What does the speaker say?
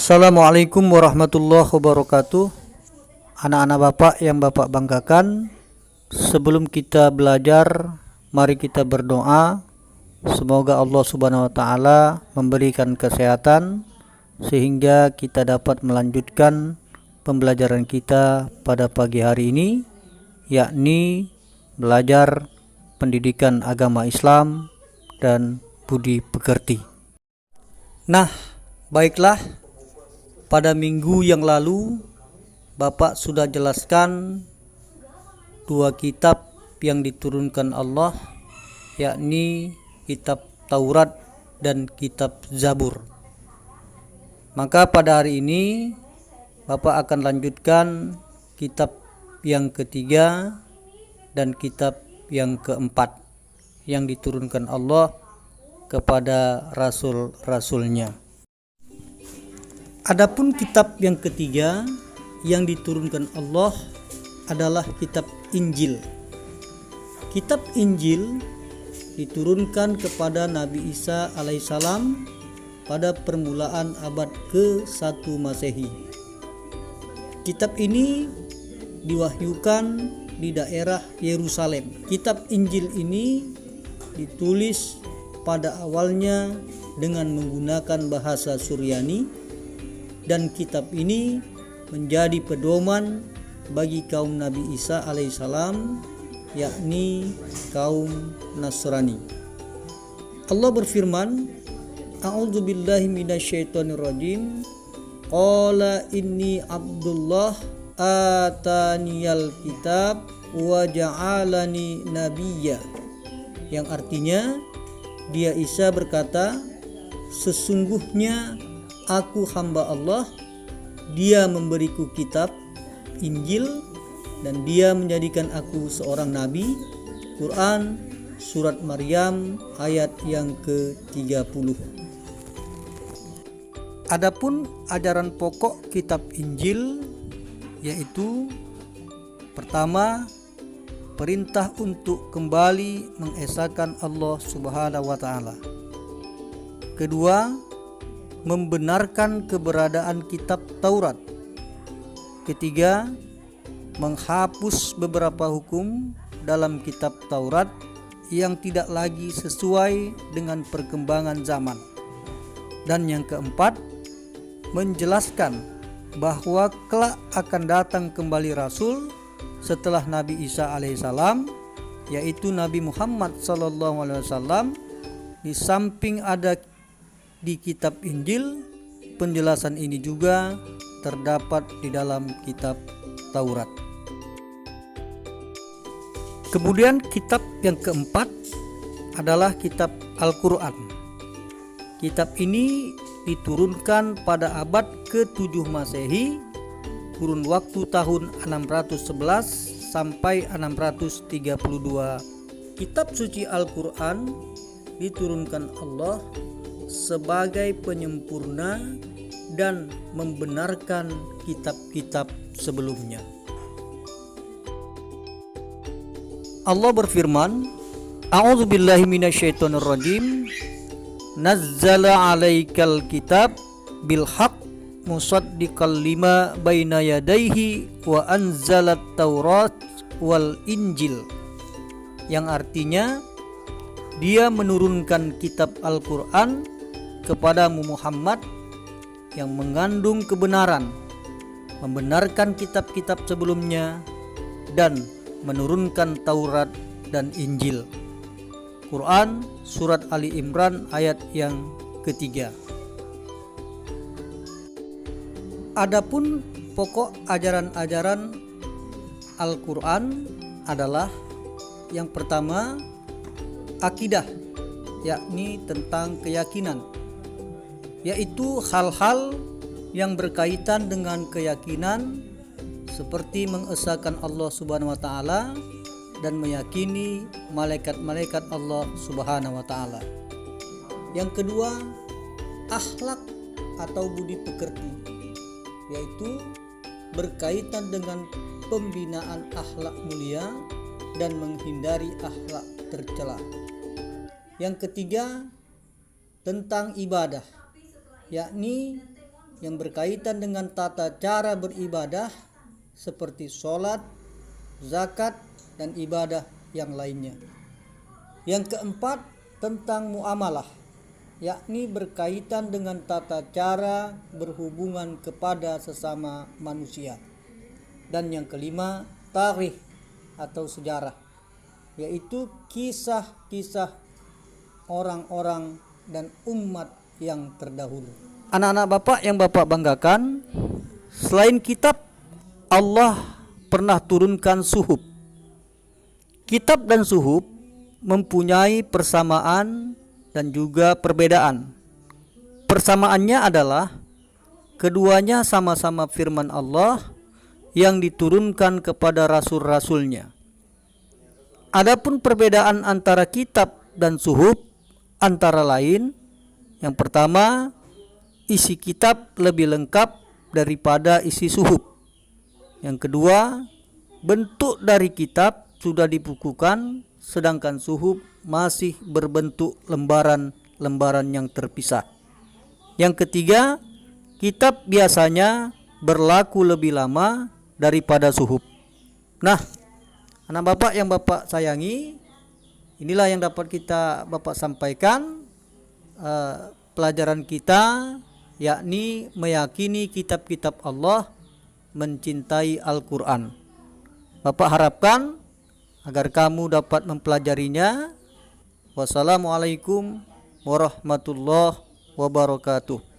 Assalamualaikum warahmatullahi wabarakatuh. Anak-anak Bapak yang Bapak banggakan, sebelum kita belajar, mari kita berdoa. Semoga Allah Subhanahu wa taala memberikan kesehatan sehingga kita dapat melanjutkan pembelajaran kita pada pagi hari ini, yakni belajar pendidikan agama Islam dan budi pekerti. Nah, baiklah, pada minggu yang lalu Bapak sudah jelaskan dua kitab yang diturunkan Allah, yakni kitab Taurat dan kitab Zabur. Maka pada hari ini Bapak akan lanjutkan kitab yang ketiga dan kitab yang keempat yang diturunkan Allah kepada rasul-rasulnya. Adapun kitab yang ketiga yang diturunkan Allah adalah kitab Injil. Kitab Injil diturunkan kepada Nabi Isa alaihissalam pada permulaan abad ke-1 Masehi. Kitab ini diwahyukan di daerah Yerusalem. Kitab Injil ini ditulis pada awalnya dengan menggunakan bahasa Suryani, dan kitab ini menjadi pedoman bagi kaum Nabi Isa alaihissalam, yakni kaum Nasrani. Allah berfirman, A'udzubillahi minasyaitonirrajim. Qala inni Abdullah ataniyal kitab wa ja'alani nabiyya. Yang artinya, dia Isa berkata, sesungguhnya aku hamba Allah, dia memberiku kitab Injil dan dia menjadikan aku seorang nabi. Quran surat Maryam ayat yang ke-30. Adapun ajaran pokok kitab Injil yaitu pertama, perintah untuk kembali mengesahkan Allah Subhanahu wa taala. Kedua, membenarkan keberadaan kitab Taurat. Ketiga, menghapus beberapa hukum dalam kitab Taurat yang tidak lagi sesuai dengan perkembangan zaman. Dan yang keempat, menjelaskan bahwa kelak akan datang kembali Rasul setelah Nabi Isa alaihissalam, yaitu Nabi Muhammad sallallahu alaihi wasallam. Di samping ada di kitab Injil, penjelasan ini juga terdapat di dalam kitab Taurat. Kemudian kitab yang keempat adalah kitab Al-Quran. Kitab ini diturunkan pada abad ke-7 Masehi, kurun waktu tahun 611 sampai 632. Kitab suci Al-Quran diturunkan Allah sebagai penyempurna dan membenarkan kitab-kitab sebelumnya. Allah berfirman, A'udzubillahi minasyaitonirrajim. Nazzala 'alaikal kitab bil haqq musaddiqal lima baina yadayhi wa anzalat taurat wal injil. Yang artinya, dia menurunkan kitab Al-Quran kepadamu Muhammad yang mengandung kebenaran, membenarkan kitab-kitab sebelumnya, dan menurunkan Taurat dan Injil. Quran surat Ali Imran ayat yang ketiga. Adapun pokok ajaran-ajaran Al-Quran adalah yang pertama, akidah, yakni tentang keyakinan, yaitu hal-hal yang berkaitan dengan keyakinan seperti mengesahkan Allah Subhanahu wa taala dan meyakini malaikat-malaikat Allah Subhanahu wa taala. Yang kedua, akhlak atau budi pekerti, yaitu berkaitan dengan pembinaan akhlak mulia dan menghindari akhlak tercela. Yang ketiga, tentang ibadah, yakni yang berkaitan dengan tata cara beribadah seperti sholat, zakat, dan ibadah yang lainnya. Yang keempat, tentang muamalah, yakni berkaitan dengan tata cara berhubungan kepada sesama manusia. Dan yang kelima, tarikh atau sejarah, yaitu kisah-kisah orang-orang dan umat yang terdahulu. Anak-anak Bapak yang Bapak banggakan, selain kitab, Allah pernah turunkan suhuf. Kitab dan suhuf mempunyai persamaan dan juga perbedaan. Persamaannya adalah keduanya sama-sama firman Allah yang diturunkan kepada rasul-rasulnya. Adapun perbedaan antara kitab dan suhuf antara lain, yang pertama, isi kitab lebih lengkap daripada isi suhuf. Yang kedua, bentuk dari kitab sudah dibukukan, sedangkan suhuf masih berbentuk lembaran-lembaran yang terpisah. Yang ketiga, kitab biasanya berlaku lebih lama daripada suhuf. Nah, anak Bapak yang Bapak sayangi, inilah yang dapat Bapak sampaikan pelajaran kita, yakni meyakini kitab-kitab Allah, mencintai Al-Quran. Bapak harapkan agar kamu dapat mempelajarinya. Wassalamualaikum warahmatullahi wabarakatuh.